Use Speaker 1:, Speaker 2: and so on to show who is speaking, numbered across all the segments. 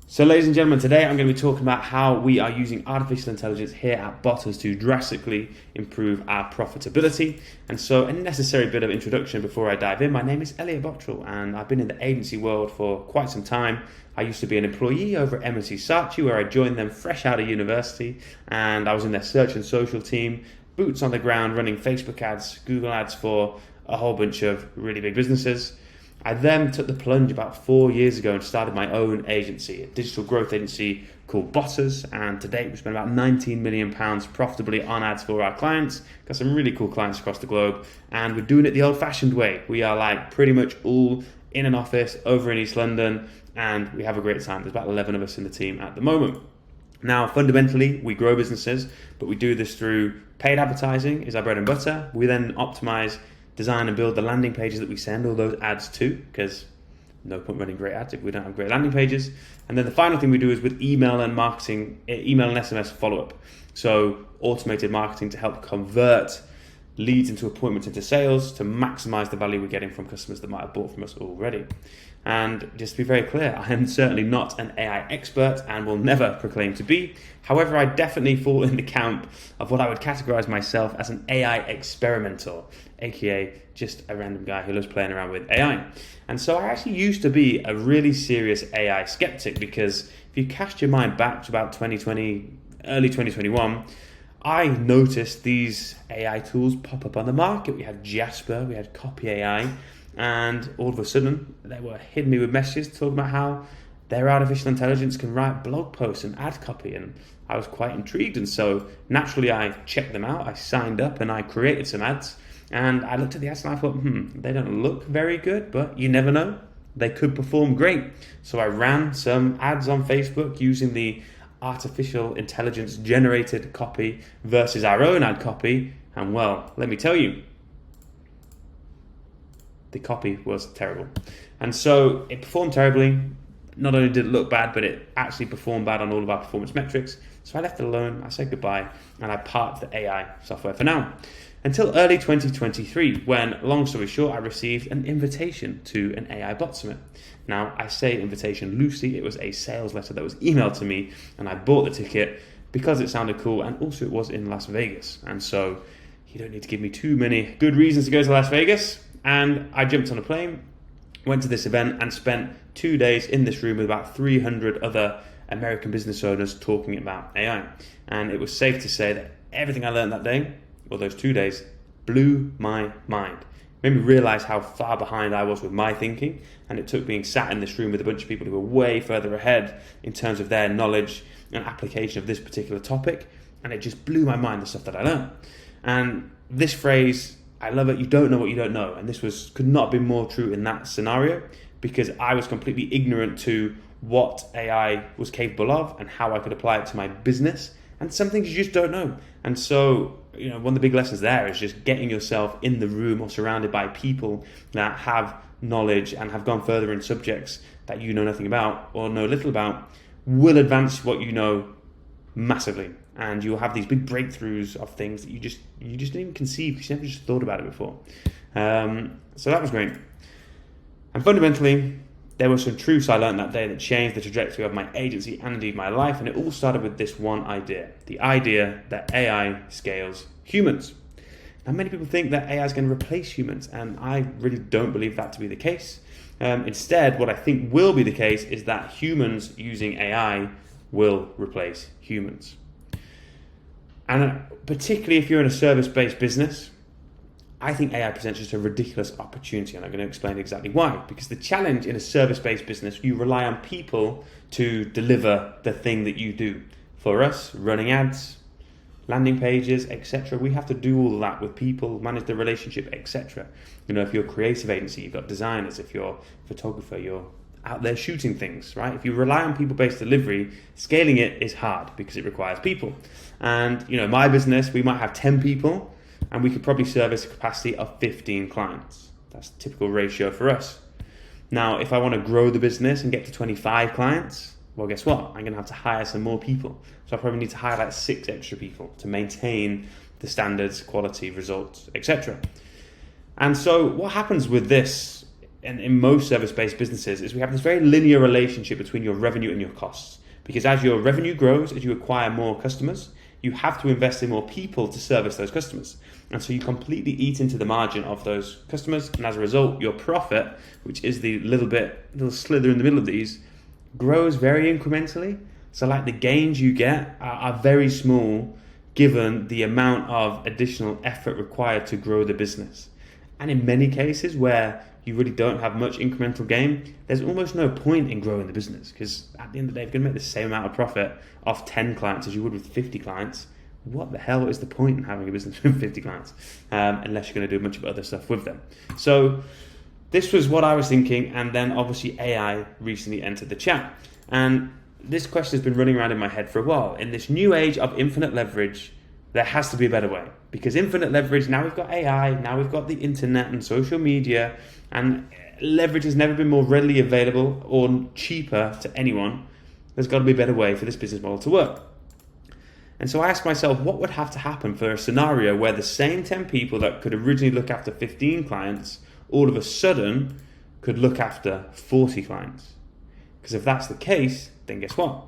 Speaker 1: So ladies and gentlemen, today I'm going to be talking about how we are using artificial intelligence here at Botters to drastically improve our profitability. And so a necessary bit of introduction before I dive in. My name is Elliott Bottrell and I've been in the agency world for quite some time. I used to be an employee over at M&C Saatchi, where I joined them fresh out of university, and I was in their search and social team, boots on the ground, running Facebook ads, Google ads for a whole bunch of really big businesses. I then took the plunge about 4 years ago and started my own agency, a digital growth agency called Botters, and to date we've spent about £19 million profitably on ads for our clients. Got some really cool clients across the globe, and we're doing it the old-fashioned way. We are like pretty much all in an office over in East London, and we have a great time. There's about 11 of us in the team at the moment. Now, fundamentally, we grow businesses, but we do this through paid advertising is our bread and butter. We then optimize, design and build the landing pages that we send all those ads to, because no point running great ads if we don't have great landing pages. And then the final thing we do is with email and SMS follow-up. So automated marketing to help convert leads into appointments into sales to maximize the value we're getting from customers that might have bought from us already. And just to be very clear, I am certainly not an AI expert and will never proclaim to be. However, I definitely fall in the camp of what I would categorize myself as an AI experimenter, aka just a random guy who loves playing around with AI. And so I actually used to be a really serious AI skeptic, because if you cast your mind back to about 2020, early 2021, I noticed these AI tools pop up on the market. We had Jasper, we had Copy AI, and all of a sudden they were hitting me with messages talking about how their artificial intelligence can write blog posts and ad copy, and I was quite intrigued. And so naturally I checked them out, I signed up and I created some ads, and I looked at the ads and I thought, they don't look very good, but you never know, they could perform great. So I ran some ads on Facebook using the artificial intelligence generated copy versus our own ad copy, and well, let me tell you, the copy was terrible. And so it performed terribly. Not only did it look bad, but it actually performed bad on all of our performance metrics. So I left it alone, I said goodbye, and I parked the AI software for now. Until early 2023, when, long story short, I received an invitation to an AI bot summit. Now, I say invitation loosely. It was a sales letter that was emailed to me, and I bought the ticket because it sounded cool, and also it was in Las Vegas. And so you don't need to give me too many good reasons to go to Las Vegas. And I jumped on a plane, went to this event, and spent 2 days in this room with about 300 other American business owners talking about AI. And it was safe to say that everything I learned that day, or those 2 days, blew my mind. It made me realize how far behind I was with my thinking, and it took being sat in this room with a bunch of people who were way further ahead in terms of their knowledge and application of this particular topic, and it just blew my mind, the stuff that I learned. And this phrase, I love it, you don't know what you don't know, and this could not be more true in that scenario, because I was completely ignorant to what AI was capable of and how I could apply it to my business. And some things you just don't know. And so, one of the big lessons there is just getting yourself in the room or surrounded by people that have knowledge and have gone further in subjects that you know nothing about or know little about will advance what you know massively. And you'll have these big breakthroughs of things that you just didn't even conceive because you never just thought about it before. So that was great. And fundamentally, there were some truths I learned that day that changed the trajectory of my agency and indeed my life, and it all started with this one idea, the idea that AI scales humans. Now, many people think that AI is going to replace humans, and I really don't believe that to be the case. Instead, what I think will be the case is that humans using AI will replace humans. And particularly if you're in a service-based business, I think AI presents just a ridiculous opportunity, and I'm going to explain exactly why. Because the challenge in a service-based business, you rely on people to deliver the thing that you do. For us, running ads, landing pages, etc., we have to do all of that with people, manage the relationship, etc. If you're a creative agency, you've got designers. If you're a photographer, you're out there shooting things, right? If you rely on people-based delivery, scaling it is hard because it requires people. And, my business, we might have 10 people, and we could probably service a capacity of 15 clients. That's the typical ratio for us. Now, if I want to grow the business and get to 25 clients, well, guess what? I'm going to have to hire some more people. So I probably need to hire like 6 extra people to maintain the standards, quality, results, etc. And so what happens with this and in most service-based businesses, is we have this very linear relationship between your revenue and your costs. Because as your revenue grows, as you acquire more customers, you have to invest in more people to service those customers. And so you completely eat into the margin of those customers. And as a result, your profit, which is the little slither in the middle of these, grows very incrementally. So like the gains you get are very small given the amount of additional effort required to grow the business. And in many cases where you really don't have much incremental gain, there's almost no point in growing the business, because at the end of the day, if you're going to make the same amount of profit off 10 clients as you would with 50 clients, what the hell is the point in having a business with 50 clients, unless you're going to do a bunch of other stuff with them? So this was what I was thinking, and then obviously AI recently entered the chat. And this question has been running around in my head for a while. In this new age of infinite leverage, there has to be a better way, because infinite leverage, now we've got AI, now we've got the internet and social media, and leverage has never been more readily available or cheaper to anyone. There's got to be a better way for this business model to work. And so I asked myself, what would have to happen for a scenario where the same 10 people that could originally look after 15 clients all of a sudden could look after 40 clients? Because if that's the case, then guess what?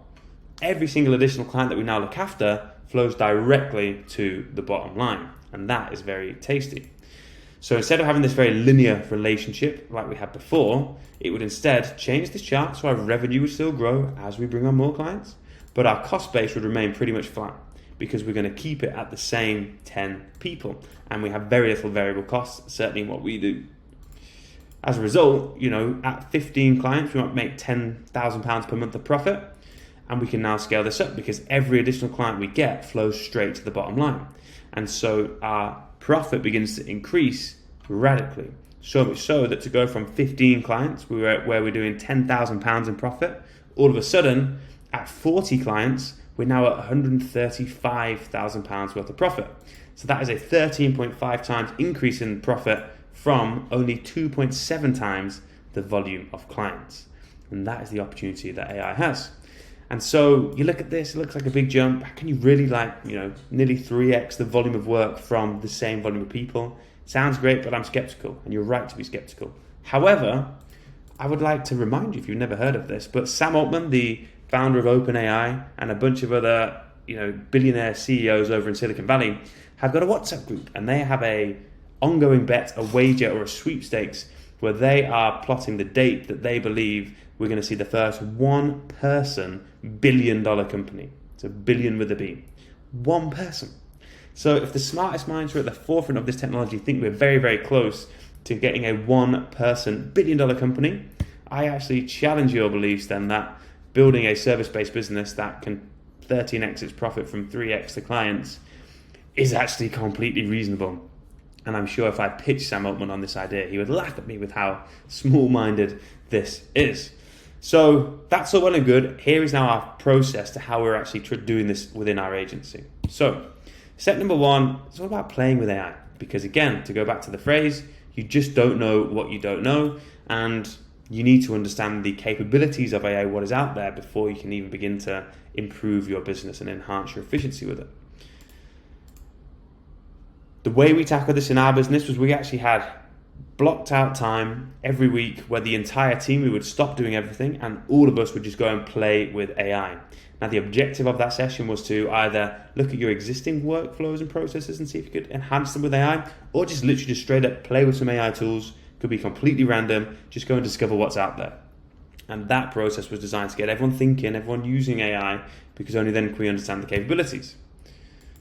Speaker 1: Every single additional client that we now look after flows directly to the bottom line. And that is very tasty. So instead of having this very linear relationship like we had before, it would instead change this chart so our revenue would still grow as we bring on more clients, but our cost base would remain pretty much flat because we're going to keep it at the same 10 people. And we have very little variable costs, certainly in what we do. As a result, at 15 clients, we might make £10,000 per month of profit. And we can now scale this up because every additional client we get flows straight to the bottom line. And so our profit begins to increase radically. So much so that to go from 15 clients where we're doing £10,000 in profit, all of a sudden at 40 clients, we're now at £135,000 worth of profit. So that is a 13.5 times increase in profit from only 2.7 times the volume of clients. And that is the opportunity that AI has. And so you look at this, it looks like a big jump. How can you really nearly 3x the volume of work from the same volume of people? Sounds great, but I'm skeptical, and you're right to be skeptical. However, I would like to remind you, if you've never heard of this, but Sam Altman, the founder of OpenAI, and a bunch of other billionaire CEOs over in Silicon Valley have got a WhatsApp group, and they have a ongoing bet, a wager, or a sweepstakes where they are plotting the date that they believe we're going to see the first one-person billion-dollar company. It's a billion with a B. One person. So if the smartest minds who are at the forefront of this technology think we're very, very close to getting a one-person billion-dollar company, I actually challenge your beliefs then that building a service-based business that can 13x its profit from 3x the clients is actually completely reasonable. And I'm sure if I pitched Sam Altman on this idea, he would laugh at me with how small-minded this is. So that's all well and good. Here is now our process to how we're actually doing this within our agency. So step number one, it's all about playing with AI. Because again, to go back to the phrase, you just don't know what you don't know. And you need to understand the capabilities of AI, what is out there, before you can even begin to improve your business and enhance your efficiency with it. The way we tackled this in our business was we actually had blocked out time every week where the entire team, we would stop doing everything and all of us would just go and play with AI. Now the objective of that session was to either look at your existing workflows and processes and see if you could enhance them with AI, or just literally just straight up play with some AI tools. Could be completely random, just go and discover what's out there. And that process was designed to get everyone thinking, everyone using AI, because only then can we understand the capabilities.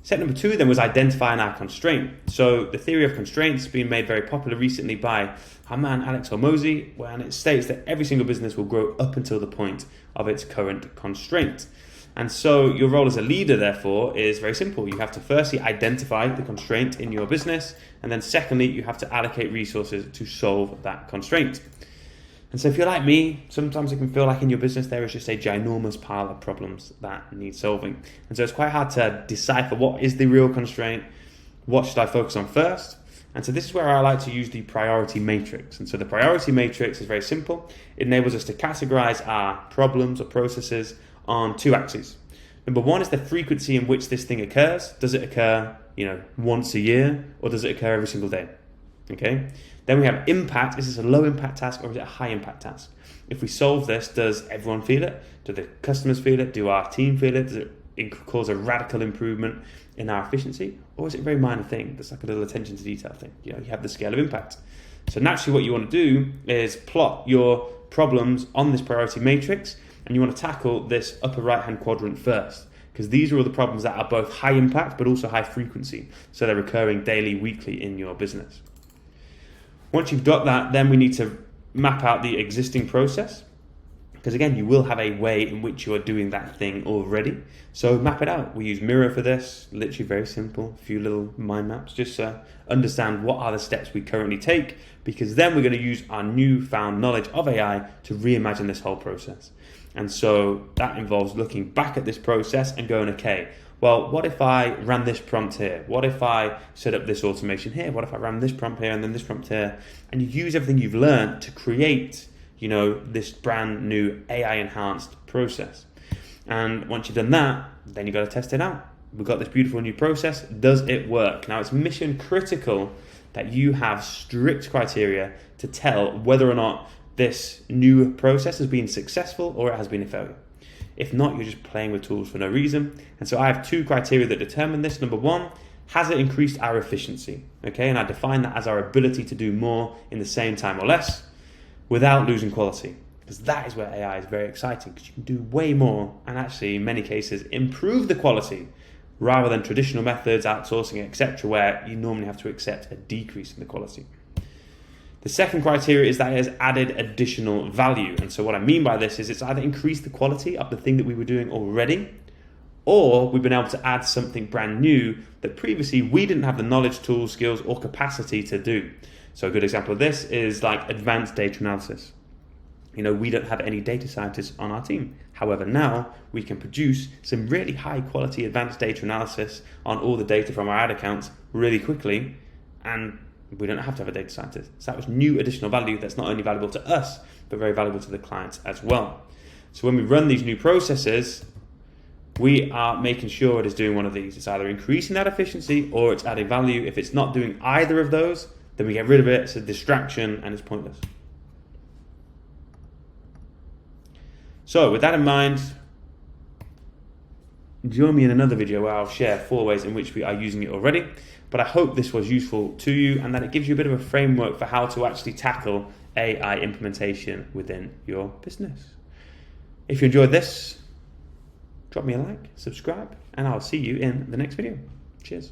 Speaker 1: Step number two then was identifying our constraint. So the theory of constraints has been made very popular recently by our man Alex Hormozy, and it states that every single business will grow up until the point of its current constraint. And so your role as a leader, therefore, is very simple. You have to firstly identify the constraint in your business, and then secondly, you have to allocate resources to solve that constraint. And so if you're like me, sometimes it can feel like in your business there is just a ginormous pile of problems that need solving. And so it's quite hard to decipher what is the real constraint, what should I focus on first. And so this is where I like to use the priority matrix. And so the priority matrix is very simple. It enables us to categorize our problems or processes on two axes. Number one is the frequency in which this thing occurs. Does it occur, once a year, or does it occur every single day? Okay. Then we have impact. Is this a low impact task or is it a high impact task? If we solve this, does everyone feel it? Do the customers feel it? Do our team feel it? Does it cause a radical improvement in our efficiency? Or is it a very minor thing that's like a little attention to detail thing? You have the scale of impact. So naturally what you want to do is plot your problems on this priority matrix, and you want to tackle this upper right hand quadrant first, because these are all the problems that are both high impact but also high frequency. So they're recurring daily, weekly in your business. Once you've got that, then we need to map out the existing process, because again, you will have a way in which you are doing that thing already. So map it out. We use Miro for this, literally very simple, a few little mind maps, just to understand what are the steps we currently take, because then we're going to use our newfound knowledge of AI to reimagine this whole process. And so that involves looking back at this process and going, okay, well, what if I ran this prompt here? What if I set up this automation here? What if I ran this prompt here and then this prompt here? And you use everything you've learned to create, this brand new AI enhanced process. And once you've done that, then you've got to test it out. We've got this beautiful new process. Does it work? Now, it's mission critical that you have strict criteria to tell whether or not this new process has been successful or it has been a failure. If not, you're just playing with tools for no reason. And so I have two criteria that determine this. Number one, has it increased our efficiency? Okay, and I define that as our ability to do more in the same time or less without losing quality. Because that is where AI is very exciting, because you can do way more and actually, in many cases, improve the quality rather than traditional methods, outsourcing, etc., where you normally have to accept a decrease in the quality. The second criteria is that it has added additional value. And so what I mean by this is it's either increased the quality of the thing that we were doing already, or we've been able to add something brand new that previously we didn't have the knowledge, tools, skills, or capacity to do. So a good example of this is like advanced data analysis. We don't have any data scientists on our team. However, now we can produce some really high quality advanced data analysis on all the data from our ad accounts really quickly, and we don't have to have a data scientist. So that was new additional value that's not only valuable to us, but very valuable to the clients as well. So when we run these new processes, we are making sure it is doing one of these. It's either increasing that efficiency or it's adding value. If it's not doing either of those, then we get rid of it. It's a distraction and it's pointless. So with that in mind, join me in another video where I'll share 4 ways in which we are using it already. But I hope this was useful to you and that it gives you a bit of a framework for how to actually tackle AI implementation within your business. If you enjoyed this, drop me a like, subscribe, and I'll see you in the next video. Cheers.